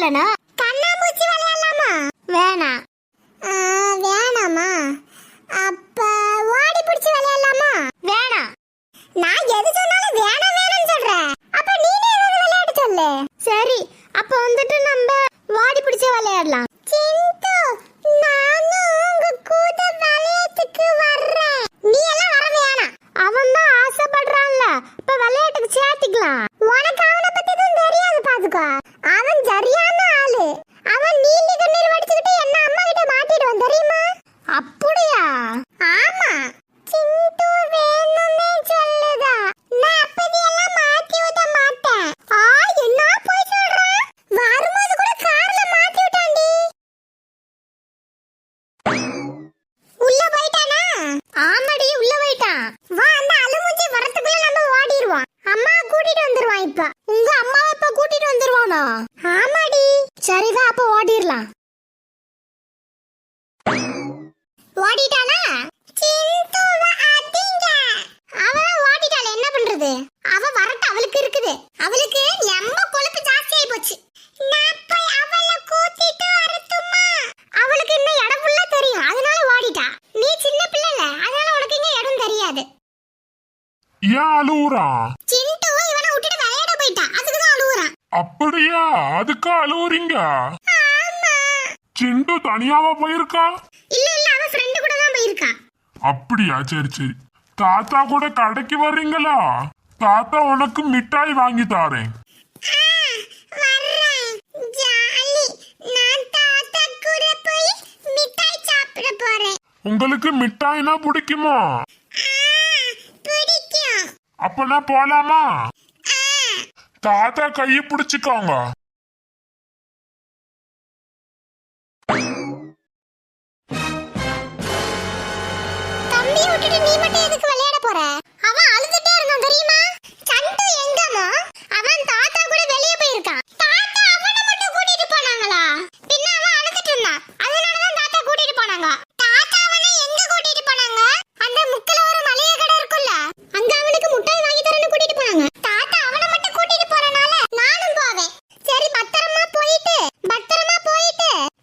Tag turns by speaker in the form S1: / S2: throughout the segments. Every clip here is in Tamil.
S1: விளையாடணும். கண்ணாமூச்சி விளையாடலாமா? வேணாம். வேணாமா? அப்ப ஓடி பிடிச்சி விளையாடலாமா? வேணாம். நான் எது சொன்னாலும் வேணாம் வேணாம்னு சொல்றேன். அப்ப நீனே ஏதாவது விளையாட சொல்லு. சரி, அப்ப வந்துட்டு நம்ம ஓடி பிடிச்சி விளையாடலாம். சிந்து, நானும் உங்க கூட விளையாட்டுக்கு வர்றேன். நீ எல்லாம் வர வேணாம். அவன் தான் ஆசைப்படுறான்ல, இப்ப விளையாட்டுக்கு சேர்த்துக்கலாம். உனக்கு அவனை பத்தி தான் தெரியாது பாத்துக்கோ. அவன் சரியான ஆளு. அவன் நீலி கண்ணீர் வடிச்சுக்கிட்டு என்ன அம்மா கிட்ட மாட்டிடுவான் தெரியுமா? அப்படியா? ஆமா. சிந்து வேணும்னே சொல்லுதா. நான் அப்படியெல்லாம் மாட்டி விட மாட்டேன். என்ன போய் சொல்றான்? வரும்போது கூட கார்ல மாட்டி விட்டான்டி. உள்ள போயிட்டானா? ஆமாடி, உள்ள போயிட்டான். வா, அந்த அலுமூச்சி வரதுக்குள்ள நம்ம ஓடிடுவோம். அம்மா கூட்டிட்டு வந்துருவான். இப்ப உங்க அம்மாவை இப்ப கூட்டிட்டு வந்துருவானா? ஆமாடி. சரிதான், அப்ப ஓடிடலாம். ஓடிட்டானா? சிந்துவ அடிங்க. அவ ஓடிட்டாளே, என்ன பண்றது? அவ வரட்ட அவளுக்கு இருக்குது. அவளுக்கு எம்ப கொழுப்பு ஜாஸ்தி ஆயி போச்சு. நான் போய் அவளை கூட்டிட்டு வரட்டுமா? அவளுக்கு இன்னும் இடம் ஃபுல்லா தெரியும், அதனால ஓடிட்டா. நீ சின்ன பிள்ளை இல்ல, அதனால உனக்கு இன்னும் இடம் தெரியாது.
S2: ஏன் அழுவுறா?
S1: சிண்டு இவனை விட்டுட்டு விளையாட போயிட்டா, அதுக்கு தான் அழுவுறான்.
S2: அப்படியா? அதுக்கு அழுவுறீங்க?
S1: ஆமா.
S2: சிண்டு தனியாவா போயிருக்கா?
S1: இல்ல இல்ல, அவ ஃப்ரெண்ட் கூட தான் போயிருக்கா.
S2: அப்படியா? சரி சரி. தாத்தா கூட கடைக்கு வர்றீங்களா? தாத்தா உனக்கு மிட்டாய் வாங்கி தாரேன்.
S1: வர்றேன். ஜாலி. நான் தாத்தா கூட போய் மிட்டாய் சாப்பிட போறேன்.
S2: உங்களுக்கு மிட்டாய்னா பிடிக்குமா?
S1: பிடிக்கும்.
S2: அப்பனா போலாமா? தாத்தா கையை பிடிச்சுக்கோங்க.
S1: தம்பி விட்டுட்டு நீ மட்டும் எதுக்கு விளையாட போற? அவன் அழுதுட்டே இருந்தான் தெரியுமா? சண்டு எங்கம்மா? அவன் தாத்தா கூட வெளியே போயிருக்கான். தாத்தா அவனை மட்டும் கூட்டிட்டு போனாங்களா? பின்ன அவன் அழுதுட்டு இருந்தான், அதனால தான் தாத்தா கூட்டிட்டு போனாங்க. தாத்தா அவனை எங்க கூட்டிட்டு போனாங்க? அந்த முக்கல ஒரு மளிகை கடை இருக்குல்ல, அங்க அவனுக்கு முட்டாய் வாங்கி தரேன்னு கூட்டிட்டு போனாங்க. தாத்தா அவனை மட்டும் கூட்டிட்டு போறனால நானும் போவேன். சரி, பத்திரமா போயிட்டு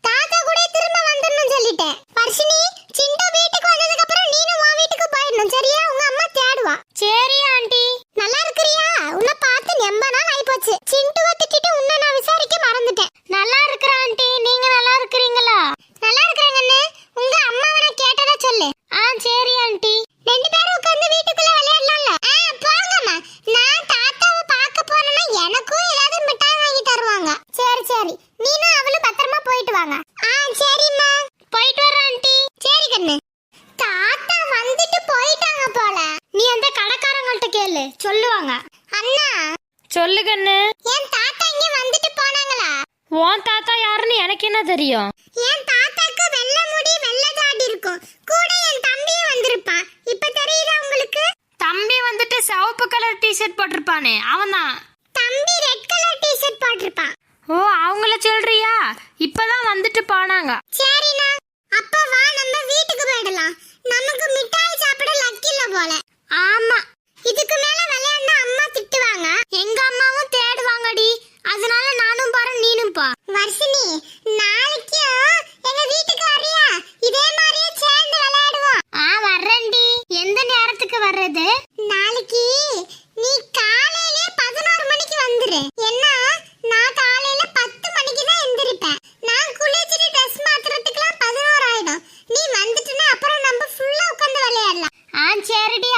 S1: தாத்தா கூட திரும்ப வந்துடணும் சொல்லிட்டேன். வர்ஷினி, சிண்டு வீட்டுக்கு வந்ததுக்கு அப்புறம் நீனும் உன் வீட்டுக்கு போயிடணும், சரியா? உங்க அம்மா தேடுவா. சரி ஆண்டி. நல்லா இருக்கிறியா? உன்னை பார்த்து ரொம்ப நாள் ஆயிப்போச்சு. சிண்டுவை திட்டிட்டு உன்னை நான் விசாரிக்க மறந்துட்டேன். நல்லா இருக்கிற ஆண்டி, நீங்க நல்லா இருக்கிறீங்களா? நல்லா இருக்கிறேங்கன்னு. உங்க அம்மாவை நான் கேட்டதா சொல்லு. சரி ஆண்டி. ரெண்டு பேரும் உட்கார்ந்து வீட்டுக்குள்ள விளையாடலாம்ல? போங்கம்மா. நான் தாத்தாவை பார்க்க போனேன்னா எனக்கும் ஏதாவது மிட்டாய் வாங்கி தருவாங்க. சரி சரி, நீனும் அவளும் பத்திரமா போயிட்டு வாங்க. சரிம்மா. போயிட்டு வர ஆண்டி. சரி கண்ணு. தாத்தா வந்துட்டு போயிட்டாங்க போல. நீ அந்த கடைக்காரங்கள்ட்ட கேளு, சொல்லுவாங்க. அண்ணா.
S3: சொல்லு கண்ணு.
S1: என் தாத்தா இங்க வந்துட்டு போனாங்களா?
S3: உன் தாத்தா யாருன்னு எனக்கு என்ன தெரியும்?
S1: என் தாத்தாக்கு வெள்ளை முடி வெள்ளை தாடி இருக்கும். கூட என் தம்பியும் வந்திருப்பான். இப்ப தெரியுதா உங்களுக்கு?
S3: தம்பி வந்துட்டு சிவப்பு கலர் டிஷர்ட் போட்டிருப்பானே, அவன்தான்.
S1: தம்பி ரெட் கலர் டிஷர்ட் போட்டிருப்பான்.
S3: ஓ, அவங்கள சொல்றியா? இப்பதான் வந்துட்டு போனாங்க.
S1: சரிண்ணா, அப்ப வா நம்ம வீட்டுக்கு போயிடலாம். நமக்கு மிட்டாய் சாப்பிட லக்கில்ல போல.
S3: ஆமா,
S1: இதுக்கு மேல விளையாண்டா அம்மா திட்டுவாங்க.
S3: எங்க அம்மாவும் தேடுவாங்கடி, அதனால நானும் போறேன், நீனும் போ.
S1: வர்ஷினி, நாளைக்கு எங்க வீட்டுக்கு வரியா? இதே மாதிரியே சேர்ந்து விளையாடுவோம்.
S3: வர்றேன்டி. எந்த நேரத்துக்கு வர்றது?
S1: நாளைக்கு நீ காலையிலே 11 மணிக்கு வந்துரு. ஏன்னா நான் காலையில 10 மணிக்கு தான் எந்திரிப்பேன். நான் குளிச்சிட்டு ட்ரெஸ் மாத்துறதுக்குலாம் 11 ஆயிடும். நீ வந்துட்டனா அப்புறம் நம்ம ஃபுல்லா உட்கார்ந்து விளையாடலாம்.
S3: சரிடி